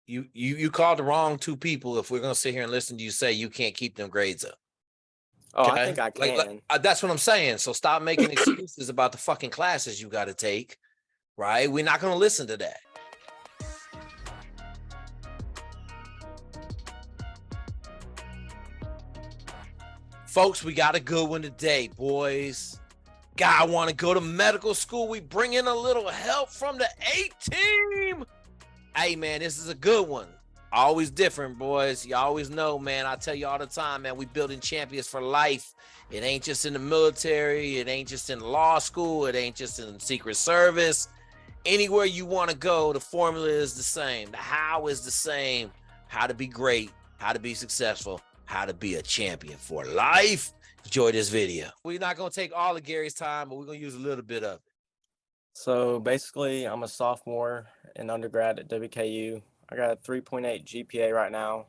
You called the wrong two people if we're gonna sit here and listen to you say you can't keep them grades up. Oh, Okay? I think I can. That's what I'm saying. So stop making excuses about the fucking classes you got to take, right? We're not gonna listen to that. Folks, we got a good one today, boys. God, want to go to medical school. We bring in a little help from the A-team. Hey, man, this is a good one. Always different, boys. You always know, man. I tell you all the time, man, we building champions for life. It ain't just in the military. It ain't just in law school. It ain't just in Secret Service. Anywhere you want to go, the formula is the same. The how is the same. How to be great, how to be successful, how to be a champion for life. Enjoy this video. We're not going to take all of Gary's time, but we're going to use a little bit of it. So basically, I'm a sophomore in undergrad at WKU. I got a 3.8 GPA right now.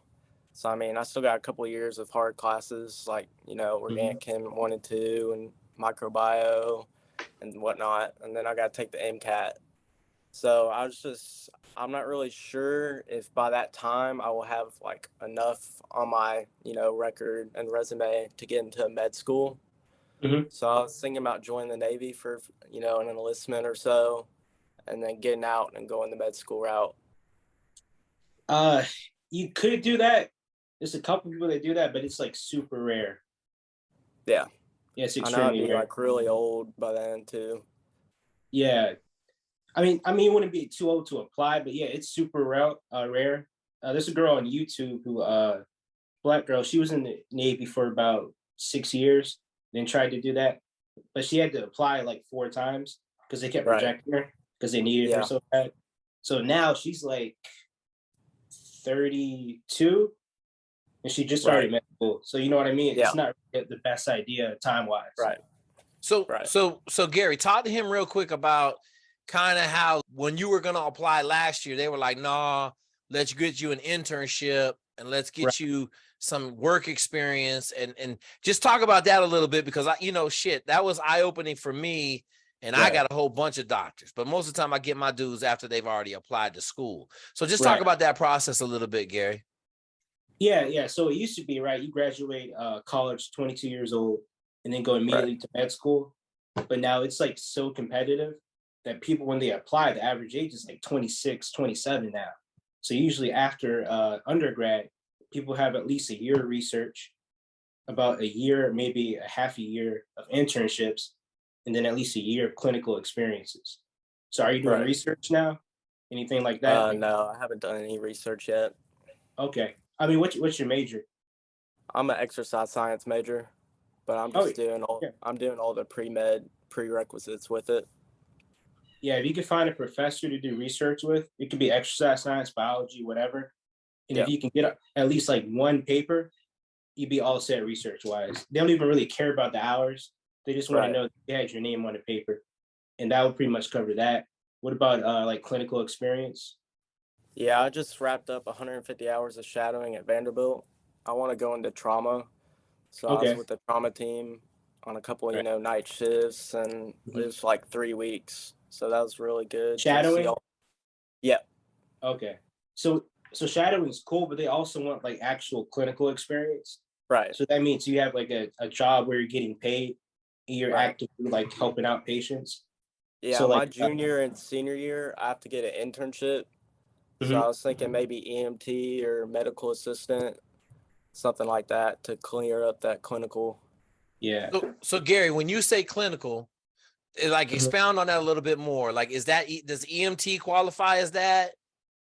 So, I mean, I still got a couple of years of hard classes like, organic chem 1 and 2 and microbio and whatnot. And then I got to take the MCAT. So I'm not really sure if by that time I will have like enough on my, record and resume to get into med school. So I was thinking about joining the Navy for, an enlistment or so, and then getting out and going the med school route. You could do that. There's a couple people that do that, but it's like super rare. Yeah. Yeah, it's extremely I know I'd be rare. like really old by then too. Yeah. I mean, you wouldn't be too old to apply, but yeah, it's super rare. There's a girl on YouTube who, black girl, she was in the Navy for about 6 years, then tried to do that, but she had to apply like 4 times because they kept rejecting her because they needed her so bad. So now she's like 32 and she just started med school. So you know what I mean? It's not the best idea time-wise. Right. So Gary, talk to him real quick about kind of how when you were going to apply last year, they were like, nah, let's get you an internship and let's get you some work experience and just talk about that a little bit because that was eye-opening for me. And I got a whole bunch of doctors, but most of the time I get my dudes after they've already applied to school. So just talk about that process a little bit, Gary. Yeah. So it used to be, you graduate college 22 years old and then go immediately to med school. But now it's like so competitive that people, when they apply, the average age is like 26, 27 now. So usually after undergrad, people have at least a year of research, about a year, maybe a half a year of internships, and then at least a year of clinical experiences. So are you doing research now? Anything like that? No, I haven't done any research yet. Okay. I mean, what's your major? I'm an exercise science major, but I'm just I'm doing all the pre-med prerequisites with it. Yeah, if you can find a professor to do research with, it could be exercise science, biology, whatever. And if you can get at least like one paper, you'd be all set research-wise. They don't even really care about the hours. They just want to know that you had your name on the paper. And that would pretty much cover that. What about like clinical experience? Yeah, I just wrapped up 150 hours of shadowing at Vanderbilt. I want to go into trauma. So I was with the trauma team on a couple of, night shifts, and it was like 3 weeks. So that was really good. Shadowing? Yeah. Okay. So shadowing is cool, but they also want like actual clinical experience. Right. So that means you have like a job where you're getting paid and you're actively like helping out patients. Yeah, so my junior and senior year, I have to get an internship. So I was thinking maybe EMT or medical assistant, something like that to clear up that clinical. Yeah. So Gary, when you say clinical, like expound on that a little bit more. Like, does EMT qualify as that?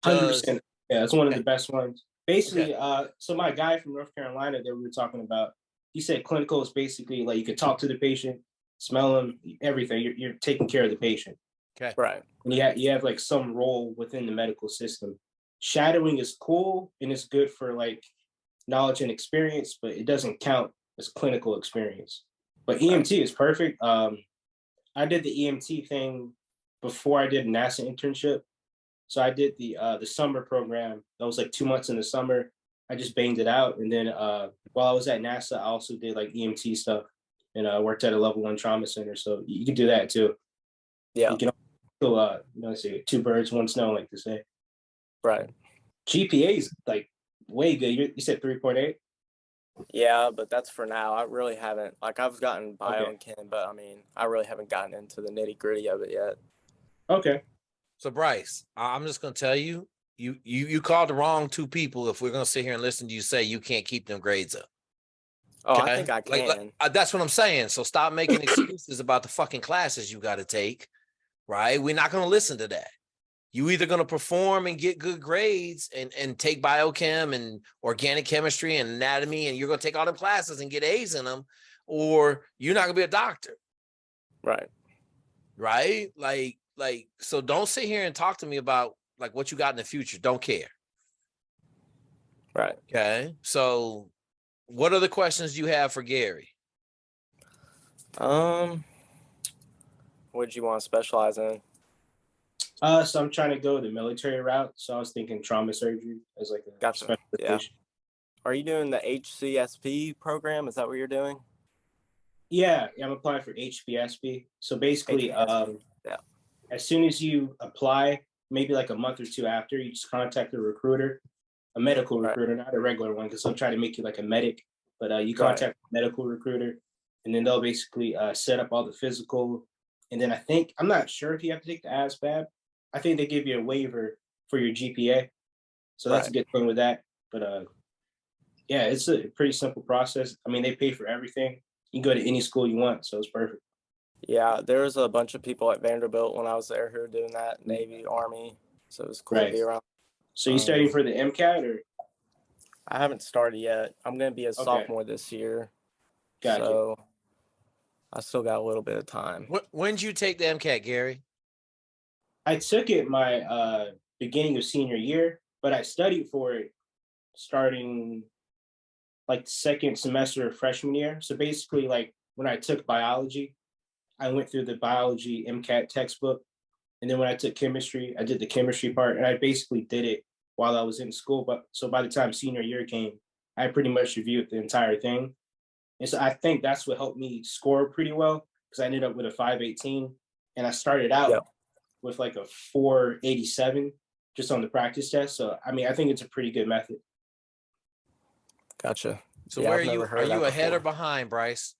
100%. Yeah, it's one of the best ones. Basically, so my guy from North Carolina that we were talking about, he said clinical is basically like you could talk to the patient, smell them, everything. You're taking care of the patient. Okay. Right. And you have like some role within the medical system. Shadowing is cool and it's good for like knowledge and experience, but it doesn't count as clinical experience. But EMT is perfect. I did the EMT thing before I did NASA internship. So I did the summer program. That was like 2 months in the summer. I just banged it out. And then while I was at NASA, I also did like EMT stuff and I worked at a level 1 trauma center. So you can do that too. Yeah. You can also, say 2 birds, 1 stone, like to say. Right. GPA is like way good. You said 3.8? Yeah, but that's for now. I really haven't, like, I've gotten bio Okay. and chem, but I mean, I really haven't gotten into the nitty gritty of it yet. Okay. So Bryce, I'm just gonna tell you, you called the wrong two people if we're gonna sit here and listen to you say you can't keep them grades up. Oh, I Okay? think I can. That's what I'm saying. So stop making excuses about the fucking classes you got to take, right? We're not gonna listen to that. You either gonna perform and get good grades and take biochem and organic chemistry and anatomy, and you're gonna take all them classes and get A's in them, or you're not gonna be a doctor. Right. Right? So don't sit here and talk to me about like what you got in the future. Don't care. Right. Okay. So what other questions do you have for Gary? What did you want to specialize in? So I'm trying to go the military route. So I was thinking trauma surgery as like a Gotcha. specialization. Are you doing the HCSP program? Is that what you're doing? Yeah, I'm applying for HBSP. So basically, HBSP. Yeah. as soon as you apply, maybe like a month or two after, you just contact a recruiter, a medical recruiter, not a regular one, because they'll try to make you like a medic. But you contact a medical recruiter, and then they'll basically set up all the physical. And then I'm not sure if you have to take the ASVAB. I think they give you a waiver for your GPA. So that's a good thing with that. But yeah, it's a pretty simple process. I mean, they pay for everything. You can go to any school you want, so it's perfect. Yeah, there was a bunch of people at Vanderbilt when I was there who were doing that, Navy, Army. So it was cool to be around. So you studying for the MCAT or? I haven't started yet. I'm going to be a sophomore this year. Gotcha. So I still got a little bit of time. When did you take the MCAT, Gary? I took it my beginning of senior year, but I studied for it starting like the second semester of freshman year. So basically, like when I took biology, I went through the biology MCAT textbook. And then when I took chemistry, I did the chemistry part, and I basically did it while I was in school. But so by the time senior year came, I pretty much reviewed the entire thing. And so I think that's what helped me score pretty well, because I ended up with a 518, and I started out with like a 487 just on the practice test. So I mean, I think it's a pretty good method. Gotcha. So where are you? Are you ahead or behind, Bryce?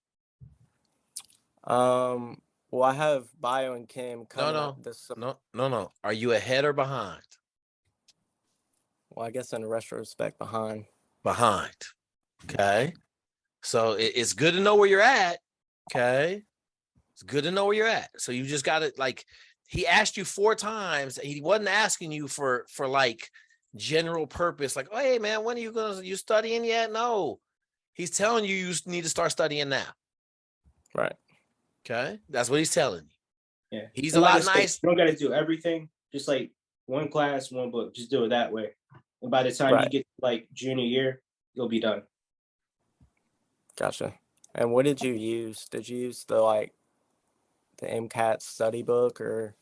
Well, I have bio and chem coming up this summer. No. Are you ahead or behind? Well, I guess in retrospect, behind. Behind. Okay. So it's good to know where you're at. Okay. It's good to know where you're at. So you just got to, like, he asked you 4 times. He wasn't asking you for like general purpose. Like, oh, hey man, when are you studying yet? No, he's telling you need to start studying now. Right. Okay. That's what he's telling you. Yeah. He's a lot nice. You don't got to do everything. Just like one class, one book. Just do it that way. And by the time you get like junior year, you'll be done. Gotcha. And what did you use? Did you use the MCAT study book or?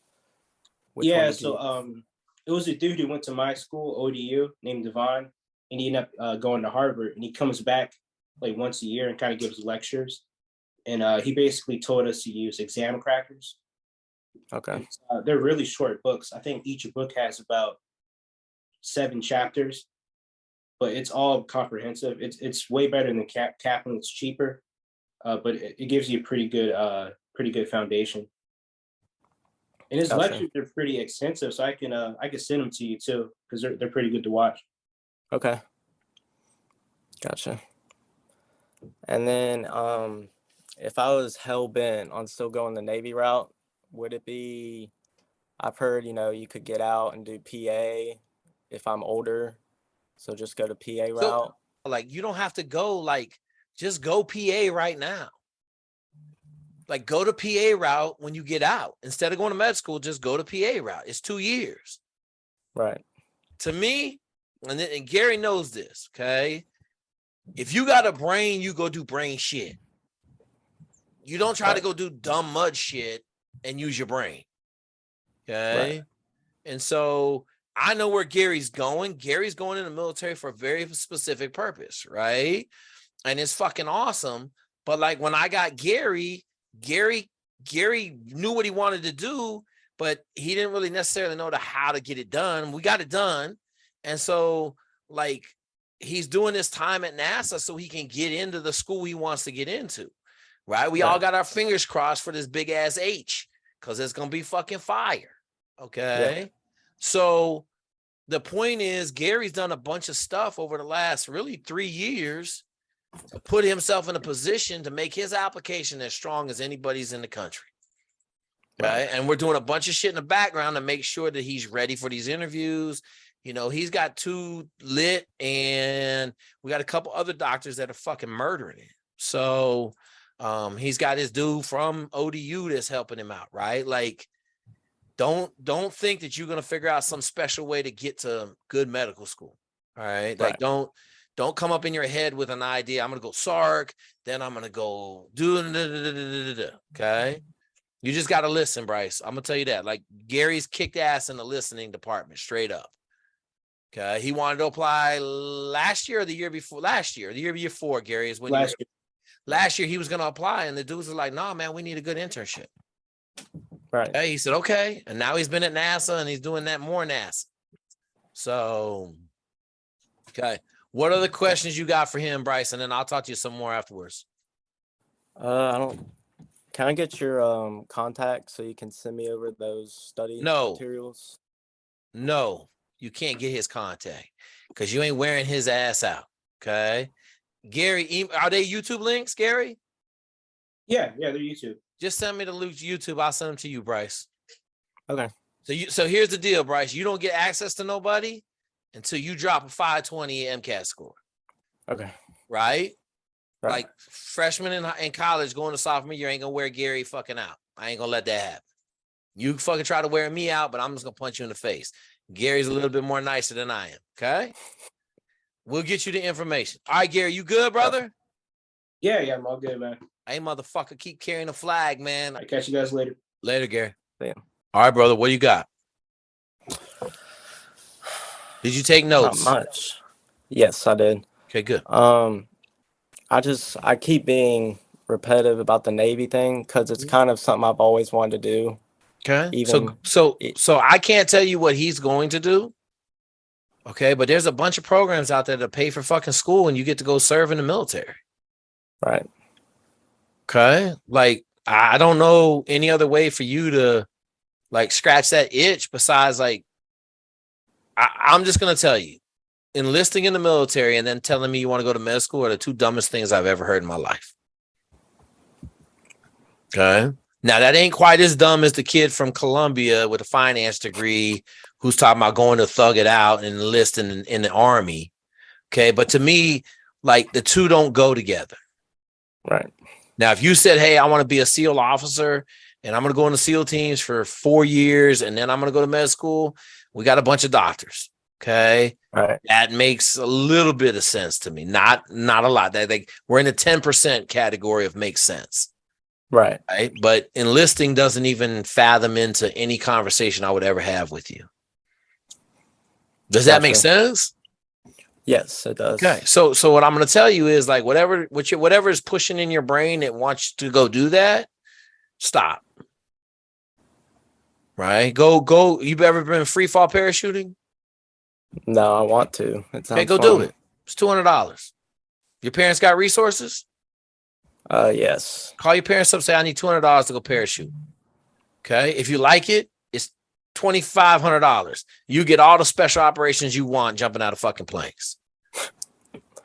So it was a dude who went to my school, ODU, named Devon, and he ended up going to Harvard. And he comes back like once a year and kind of gives lectures. And he basically told us to use exam crackers. Okay. They're really short books. I think each book has about 7 chapters, but it's all comprehensive. It's way better than Kaplan. It's cheaper, but it gives you a pretty good foundation. And his lectures are pretty extensive, so I can send them to you too, because they're pretty good to watch. Okay. Gotcha. And then if I was hell bent on still going the Navy route, would it be? I've heard you could get out and do PA if I'm older, so just go to PA route. Like you don't have to go. Like just go PA right now. Like go to PA route when you get out. Instead of going to med school, just go to PA route. It's 2 years. Right. To me, and Gary knows this, okay? If you got a brain, you go do brain shit. You don't try to go do dumb mud shit and use your brain. Okay? Right. And so I know where Gary's going. Gary's going in the military for a very specific purpose, right? And it's fucking awesome. But like when I got Gary knew what he wanted to do, but he didn't really necessarily know how to get it done. We got it done. And so, like, he's doing this time at NASA so he can get into the school he wants to get into, right? We all got our fingers crossed for this big ass H because it's going to be fucking fire. Okay. Yeah. So the point is, Gary's done a bunch of stuff over the last really 3 years to put himself in a position to make his application as strong as anybody's in the country. Right. And we're doing a bunch of shit in the background to make sure that he's ready for these interviews. You know, he's got 2 lit, and we got a couple other doctors that are fucking murdering it. So he's got his dude from ODU that's helping him out, right? Like, don't think that you're gonna figure out some special way to get to good medical school. All right. Like, don't come up in your head with an idea. I'm gonna go SARC, then I'm gonna go do. Okay. You just got to listen, Bryce. I'm going to tell you that. Like, Gary's kicked ass in the listening department, straight up. Okay. He wanted to apply last year or the year before? Last year. The year before, Gary, is when last year he was going to apply, and the dudes were like, nah, man, we need a good internship. Right. Okay. He said, okay. And now he's been at NASA, and he's doing that more NASA. So, okay. What other questions you got for him, Bryce? And then I'll talk to you some more afterwards. Can I get your contact so you can send me over those study materials? No, you can't get his contact because you ain't wearing his ass out. Okay. Gary, are they YouTube links, Gary? Yeah, they're YouTube. Just send me the link to YouTube. I'll send them to you, Bryce. Okay. So here's the deal, Bryce. You don't get access to nobody until you drop a 520 MCAT score. Okay. Right? Like, freshman in college going to sophomore year ain't gonna wear Gary fucking out. I ain't gonna let that happen. You fucking try to wear me out, but I'm just gonna punch you in the face. Gary's a little bit more nicer than I am. Okay. We'll get you the information. All right, Gary, you good, brother? Yeah, I'm all good, man. Hey, motherfucker, keep carrying the flag, man. I'll catch you guys later. Later, Gary. Damn. All right, brother, what do you got? Did you take notes? Not much. Yes, I did. Okay, good. I keep being repetitive about the Navy thing because it's kind of something I've always wanted to do. Okay. So I can't tell you what he's going to do. Okay, but there's a bunch of programs out there that pay for fucking school, and you get to go serve in the military. Right. Okay. Like, I don't know any other way for you to, like, scratch that itch besides, like, I'm just gonna tell you, enlisting in the military and then telling me you want to go to med school are the 2 dumbest things I've ever heard in my life. Okay. Now, that ain't quite as dumb as the kid from Columbia with a finance degree who's talking about going to thug it out and enlisting in the Army. Okay. But to me, like, the 2 don't go together. Right. Now, if you said, hey, I want to be a SEAL officer and I'm going to go into SEAL teams for 4 years and then I'm going to go to med school, we got a bunch of doctors. Okay. Right. That makes a little bit of sense to me. Not a lot. We're in the 10% category of makes sense. Right. Right. But enlisting doesn't even fathom into any conversation I would ever have with you. Does that make sense? Yes, it does. Okay. So what I'm going to tell you is, like, whatever is pushing in your brain that wants you to go do that, stop. Right. Go. You've ever been free fall parachuting? No, I want to. Okay, go do it. It's $200. Your parents got resources? Yes. Call your parents up, say, I need $200 to go parachute. Okay. If you like it, it's $2,500. You get all the special operations you want jumping out of fucking planes.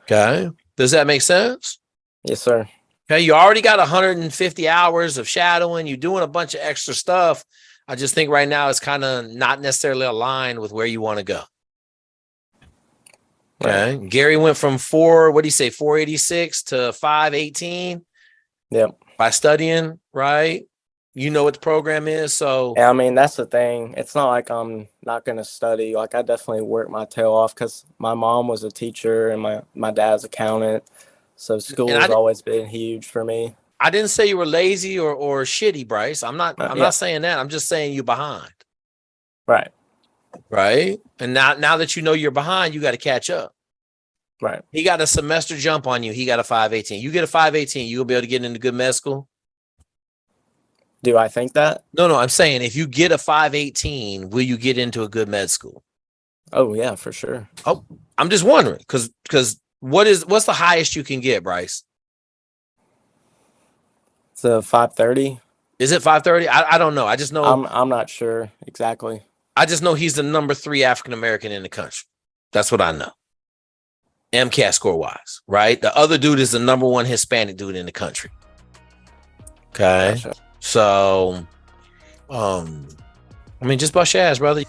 Okay. Does that make sense? Yes, sir. Okay. You already got 150 hours of shadowing. You're doing a bunch of extra stuff. I just think right now it's kind of not necessarily aligned with where you want to go. Okay. Right. Gary went from 486 to 518. Yep. By studying, right? You know what the program is. So yeah, I mean, that's the thing. It's not like I'm not going to study. Like, I definitely work my tail off because my mom was a teacher and my dad's accountant. So school has always been huge for me. I didn't say you were lazy or shitty, Bryce. I'm not saying that. I'm just saying you're behind. Right. Right. And now that you know you're behind, you got to catch up. Right. He got a semester jump on you. He got a 518. You get a 518, you'll be able to get into good med school. Do I think that? No, I'm saying if you get a 518, will you get into a good med school? Oh yeah, for sure. Oh, I'm just wondering because what's the highest you can get, Bryce? It's a 530. Is it 530? I don't know. I just know I'm not sure exactly. he's the number 3 African American in the country. That's what I know. MCAT score wise, right? The other dude is the number 1 Hispanic dude in the country. Okay. Gotcha. So, I mean, just bust your ass, brother.